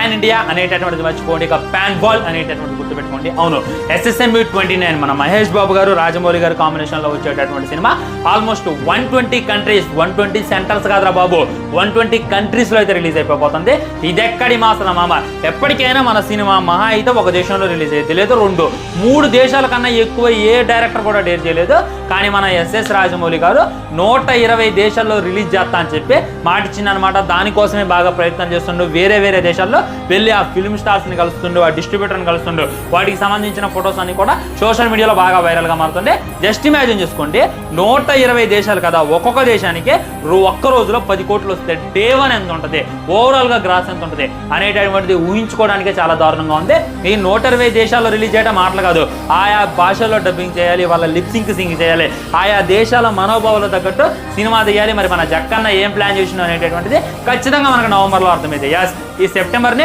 Pan India అనేటటువంటిది మర్చిపోండి, ఇక పాన్ బాల్ అనేటటువంటి గుర్తుపెట్టుకోండి. అవును, SSMB 29 మన మహేష్ బాబు గారు రాజమౌళి గారు కాంబినేషన్ లో వచ్చేటటువంటి సినిమా ఆల్మోస్ట్ 120 కంట్రీస్, 120 సెంటర్స్ కాదురా బాబు, 120 కంట్రీస్ లో అయితే రిలీజ్ అయిపోతుంది. ఇదెక్కడి మాసన మామ, ఎప్పటికైనా మన సినిమా మహా అయితే ఒక దేశంలో రిలీజ్ అయ్యేది, లేదు 2, 3 దేశాల కన్నా ఎక్కువ ఏ డైరెక్టర్ కూడా డేర్ చేయలేదు. కానీ మన SS రాజమౌళి గారు 120 దేశాల్లో రిలీజ్ చేస్తా అని చెప్పి మాట ఇచ్చిందనమాట. దానికోసమే బాగా ప్రయత్నం చేస్తుండు, వేరే దేశాల్లో వెళ్ళి ఆ ఫిల్మ్ స్టార్స్ ని కలుస్తుండు, ఆ డిస్ట్రిబ్యూటర్ని కలుస్తుండు. వాటికి సంబంధించిన ఫొటోస్ అన్ని కూడా సోషల్ మీడియాలో బాగా వైరల్ గా మారుతుంది. జస్ట్ ఇమాజిన్ చేసుకోండి, 120 దేశాలు కదా, ఒక్కొక్క దేశానికి ఒక్క రోజులో 10 కోట్లు వస్తే డే 1 ఎంత ఉంటుంది, ఓవరాల్ గా గ్రాస్ ఎంత ఉంటుంది అనేటటువంటిది ఊహించుకోవడానికే చాలా దారుణంగా ఉంది. ఈ 120 దేశాల్లో రిలీజ్ చేయడం మాటలు కాదు, ఆయా భాషల్లో డబ్బింగ్ చేయాలి, వాళ్ళ లిప్సింగ్ సింగ్ చేయాలి, ఆయా దేశాల మనోభావాలు తగ్గట్టు సినిమా తీయాలి. మరి మన జక్కన్న ఏం ప్లాన్ చేసిండు అనేటటువంటిది ఖచ్చితంగా మనకు నవంబర్లో అర్థమైంది. ఈ సెప్టెంబర్ని